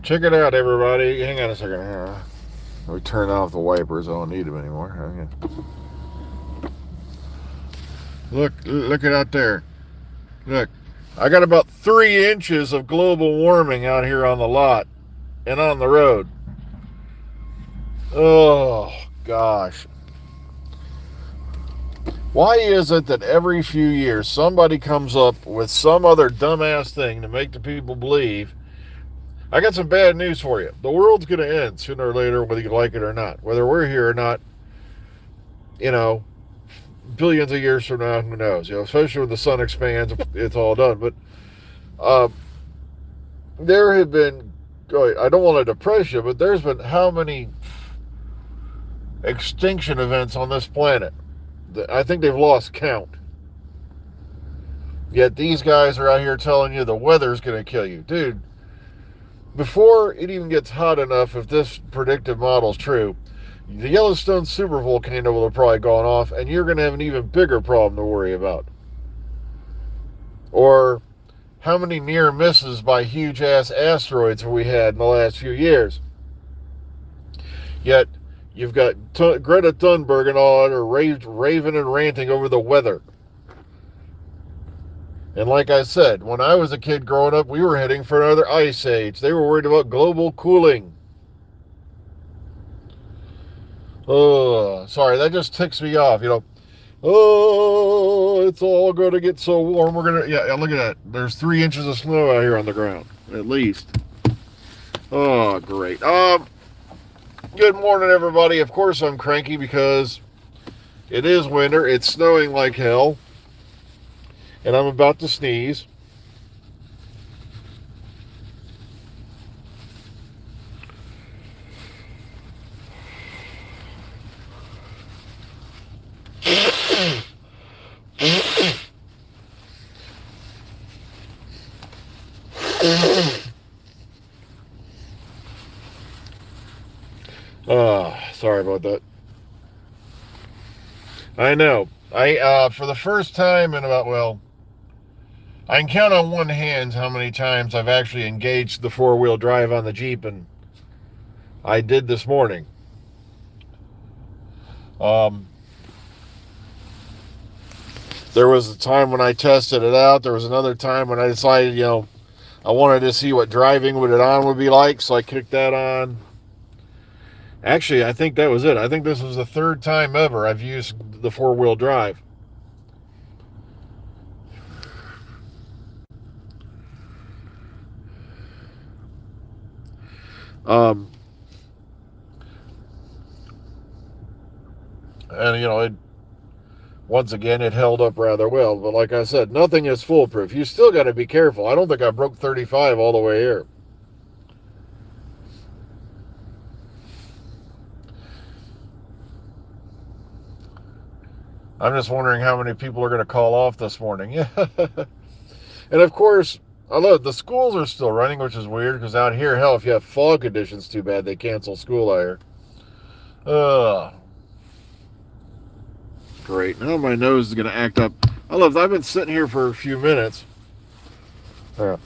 Check it out, everybody. Hang on a second here. We turn off the wipers. I don't need them anymore. Look it out there. Look, I got about 3 inches of global warming out here on the lot and on the road. Oh, gosh. Why is it that every few years somebody comes up with some other dumbass thing to make the people believe? I got some bad news for you. The world's going to end sooner or later, whether you like it or not. Whether we're here or not, you know, billions of years from now, who knows? Especially when the sun expands, it's all done. But there have been, I don't want to depress you, but there's been how many extinction events on this planet? I think they've lost count. Yet these guys are out here telling you the weather's going to kill you. Dude, before it even gets hot enough, if this predictive model's true, the Yellowstone supervolcano will have probably gone off, and you're going to have an even bigger problem to worry about. Or how many near misses by huge-ass asteroids have we had in the last few years? Yet you've got Greta Thunberg and all that are raving and ranting over the weather. And like I said, when I was a kid growing up, we were heading for another ice age. They were worried about global cooling. Oh, sorry, that just ticks me off, Oh, it's all going to get so warm. Yeah, look at that. There's 3 inches of snow out here on the ground, at least. Oh, great. Good morning, everybody. Of course, I'm cranky because it is winter. It's snowing like hell. And I'm about to sneeze. Sorry about that. I know. For the first time in I can count on one hand how many times I've actually engaged the four-wheel drive on the Jeep, and I did this morning. There was a time when I tested it out. There was another time when I decided, I wanted to see what driving with it on would be like, so I kicked that on. Actually, I think that was it. I think this was the third time ever I've used the four-wheel drive. And, once again, it held up rather well. But like I said, nothing is foolproof. You still got to be careful. I don't think I broke 35 all the way here. I'm just wondering how many people are going to call off this morning. Yeah. And of course, the schools are still running, which is weird because out here, hell, if you have fog conditions, too bad they cancel school out here. Great. Now my nose is going to act up. I've been sitting here for a few minutes. Yeah.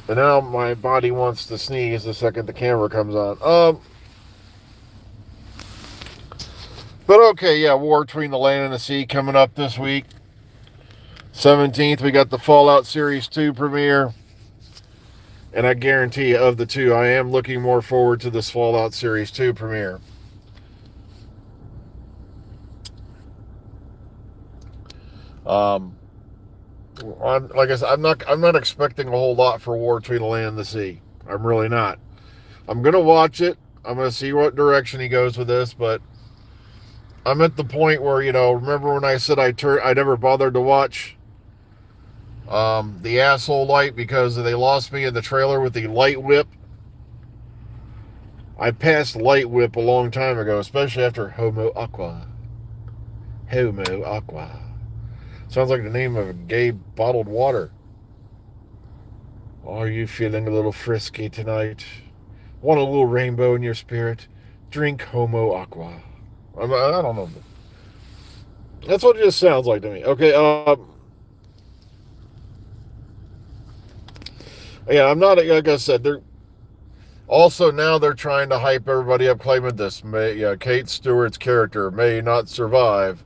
And now my body wants to sneeze the second the camera comes on. But okay, yeah, War Between the Land and the Sea coming up this week. 17th, we got the Fallout Series 2 premiere. And I guarantee you, of the two, I am looking more forward to this Fallout Series 2 premiere. Like I said, I'm not expecting a whole lot for War Between the Land and the Sea. I'm really not. I'm gonna watch it. I'm gonna see what direction he goes with this, but I'm at the point where, remember when I said I never bothered to watch the Asshole Light because they lost me in the trailer with the Light Whip? I passed Light Whip a long time ago, especially after Homo Aqua. Homo Aqua. Sounds like the name of a gay bottled water. Are you feeling a little frisky tonight? Want a little rainbow in your spirit? Drink Homo Aqua. I don't know. That's what it just sounds like to me. Okay, Yeah, I'm not, like I said, they're also now they're trying to hype everybody up, claiming this Kate Stewart's character may not survive.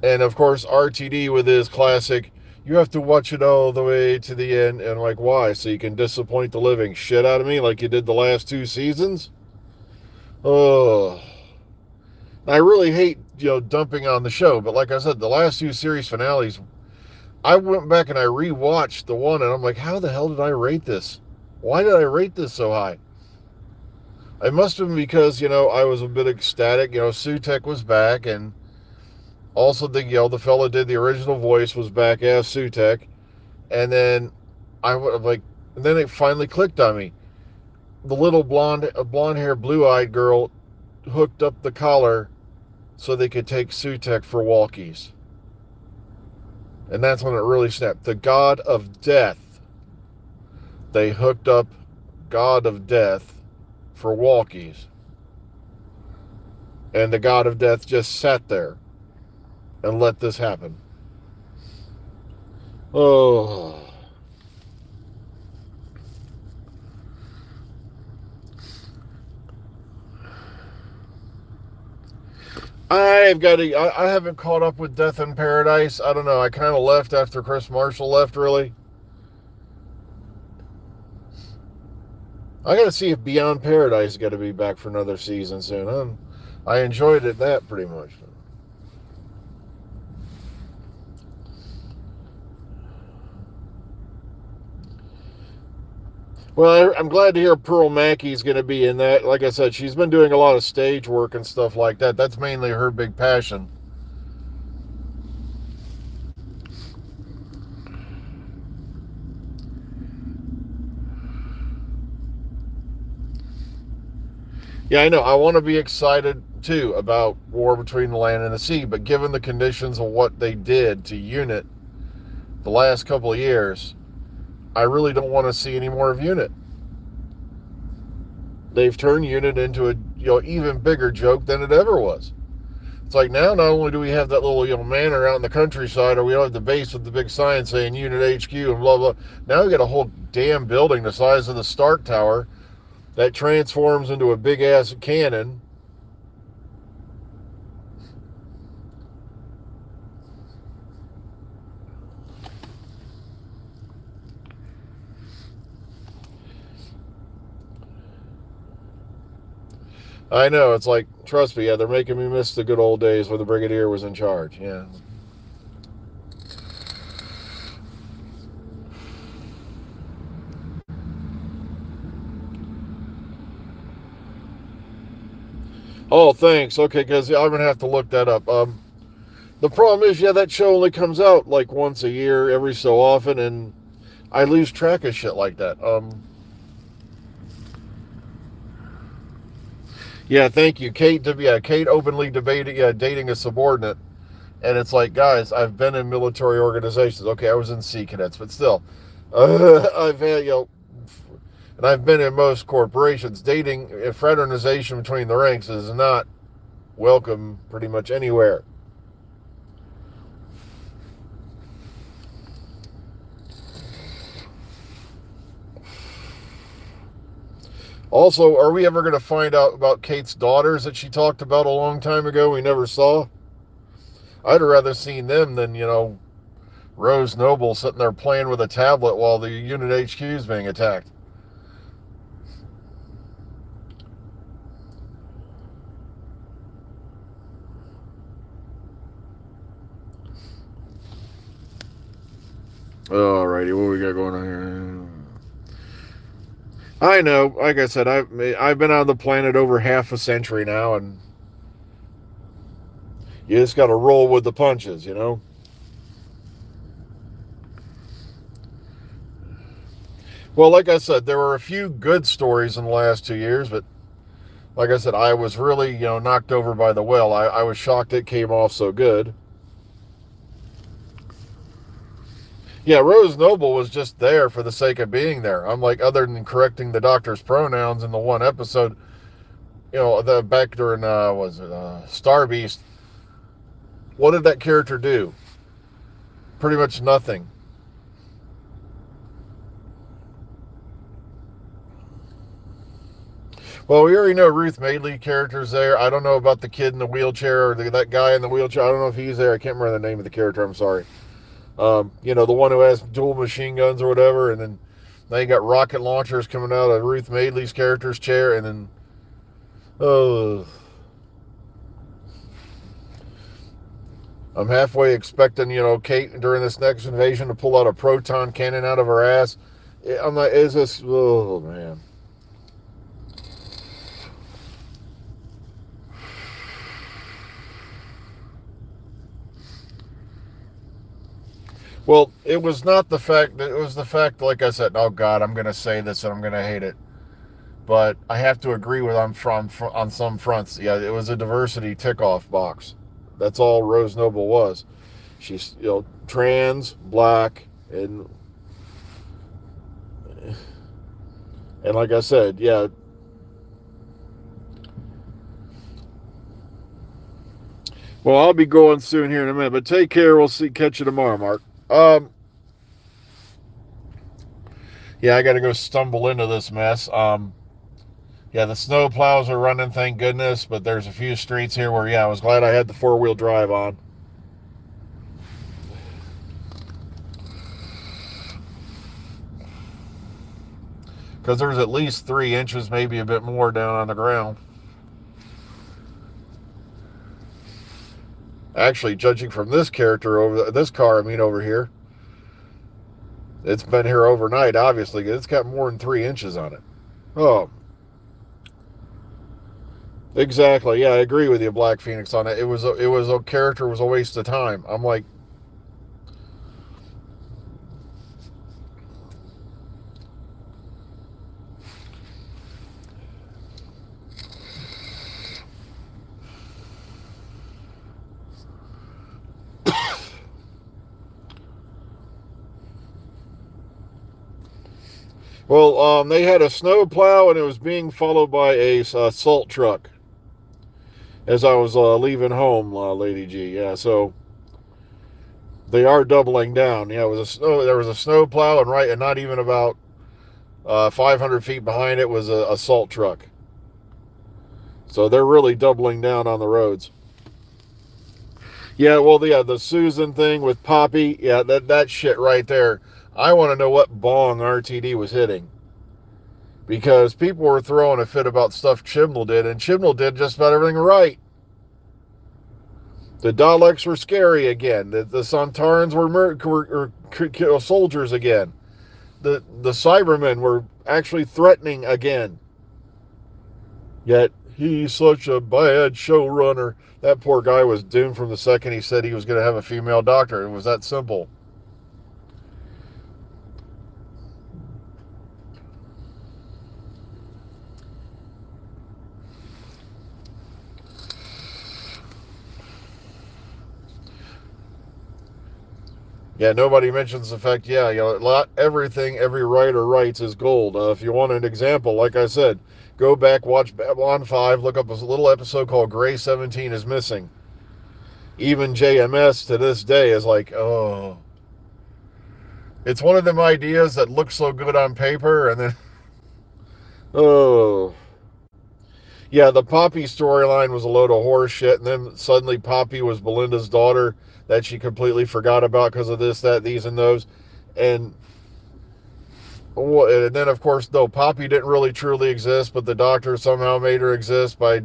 And of course, RTD with his classic, you have to watch it all the way to the end. And like, why? So you can disappoint the living shit out of me like you did the last 2 seasons? Oh. I really hate, dumping on the show. But like I said, the last 2 series finales, I went back and I rewatched the one and I'm like, how the hell did I rate this? Why did I rate this so high? It must have been because, I was a bit ecstatic. Sutek was back, and also the fella did the original voice was back as Sutek. And then I would like, and then it finally clicked on me. The little blonde hair, blue eyed girl hooked up the collar so they could take Sutek for walkies. And that's when it really snapped. The god of death. They hooked up god of death for walkies. And the god of death just sat there and let this happen. Oh. I haven't caught up with Death in Paradise. I don't know. I kind of left after Chris Marshall left, really. I got to see if Beyond Paradise is going to be back for another season soon. I enjoyed that pretty much. Well, I'm glad to hear Pearl Mackey's going to be in that. Like I said, she's been doing a lot of stage work and stuff like that. That's mainly her big passion. Yeah, I know. I want to be excited, too, about War Between the Land and the Sea, but given the conditions of what they did to UNIT the last couple of years, I really don't want to see any more of UNIT. They've turned UNIT into a even bigger joke than it ever was. It's like now not only do we have that little manor out in the countryside, or we don't have the base with the big sign saying UNIT HQ and blah blah. Now we got a whole damn building the size of the Stark Tower that transforms into a big ass cannon. I know, it's like, trust me, yeah, they're making me miss the good old days when the Brigadier was in charge. Yeah. Oh, thanks. Okay, because I'm going to have to look that up. The problem is, yeah, that show only comes out like once a year, every so often, and I lose track of shit like that. Yeah, thank you, Kate. Kate openly debating, dating a subordinate, and it's like, guys, I've been in military organizations. Okay, I was in Sea Cadets, but still, I've had and I've been in most corporations. Dating a fraternization between the ranks is not welcome pretty much anywhere. Also, are we ever going to find out about Kate's daughters that she talked about a long time ago we never saw? I'd rather seen them than, Rose Noble sitting there playing with a tablet while the unit HQ is being attacked. Alrighty, what we got going on here? I know, like I said, I've been on the planet over half a century now, and you just got to roll with the punches. Well, like I said, there were a few good stories in the last 2 years, but like I said, I was really, knocked over by the well. I was shocked it came off so good. Yeah, Rose Noble was just there for the sake of being there. I'm like, other than correcting the doctor's pronouns in the one episode, the back during Star Beast. What did that character do? Pretty much nothing. Well, we already know Ruth Madeley character's there. I don't know about the kid in the wheelchair or that guy in the wheelchair. I don't know if he's there. I can't remember the name of the character. I'm sorry. The one who has dual machine guns or whatever, and then now you got rocket launchers coming out of Ruth Madeley's character's chair, and then I'm halfway expecting, Kate during this next invasion to pull out a proton cannon out of her ass. I'm like, is this? Oh man. Well, it was not the fact that it was the fact, like I said, oh God, I'm going to say this and I'm going to hate it. But I have to agree with on some fronts. Yeah, it was a diversity tick-off box. That's all Rose Noble was. She's, trans, black, and like I said, yeah. Well, I'll be going soon here in a minute, but take care. We'll catch you tomorrow, Mark. Yeah, I got to go stumble into this mess. Yeah, the snow plows are running, thank goodness, but there's a few streets here where, I was glad I had the four-wheel drive on. Because there's at least 3 inches, maybe a bit more down on the ground. Actually, judging from this car over here, it's been here overnight, obviously. It's got more than 3 inches on it. Oh. Exactly. Yeah, I agree with you, Black Phoenix, on it. It was a character was a waste of time. I'm like, well, they had a snow plow and it was being followed by a salt truck as I was leaving home, Lady G. Yeah, so they are doubling down. Yeah, there was a snow plow, and not even about 500 feet behind it was a salt truck. So they're really doubling down on the roads. Yeah, well, the Susan thing with Poppy, yeah, that shit right there. I want to know what bong RTD was hitting. Because people were throwing a fit about stuff Chibnall did, and Chibnall did just about everything right. The Daleks were scary again. The Sontarans were soldiers again. The Cybermen were actually threatening again. Yet, he's such a bad showrunner. That poor guy was doomed from the second he said he was going to have a female doctor. It was that simple. Yeah, nobody mentions the fact, everything every writer writes is gold. If you want an example, like I said, go back, watch Babylon 5, look up a little episode called Gray 17 is Missing. Even JMS to this day is like, oh. It's one of them ideas that looks so good on paper, and then, oh. Yeah, the Poppy storyline was a load of horse shit, and then suddenly Poppy was Belinda's daughter that she completely forgot about because of this, that, these, and those. And then, of course, no, Poppy didn't really truly exist, but the doctor somehow made her exist by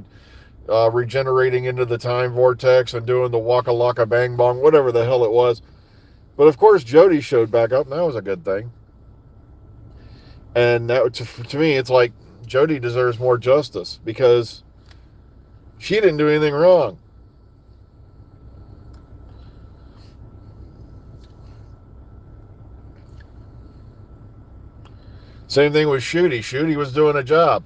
regenerating into the time vortex and doing the Waka Laka Bang Bong, whatever the hell it was. But, of course, Jodie showed back up, and that was a good thing. And that, to me, it's like, Jodie deserves more justice because she didn't do anything wrong. Same thing with Shooty. Shooty was doing a job.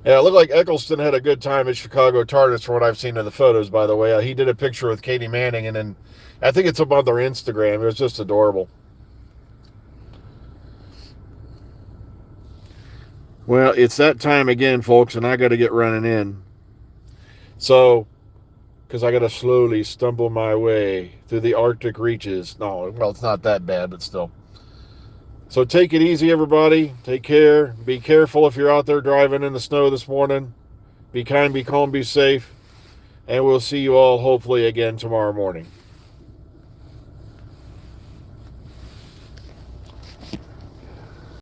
Yeah, it looked like Eccleston had a good time at Chicago TARDIS from what I've seen in the photos, by the way. He did a picture with Katie Manning, and then I think it's up on their Instagram. It was just adorable. Well, it's that time again, folks, and I got to get running in. So, because I got to slowly stumble my way through the Arctic reaches. No, well, it's not that bad, but still. So take it easy, everybody. Take care. Be careful if you're out there driving in the snow this morning. Be kind, be calm, be safe. And we'll see you all hopefully again tomorrow morning.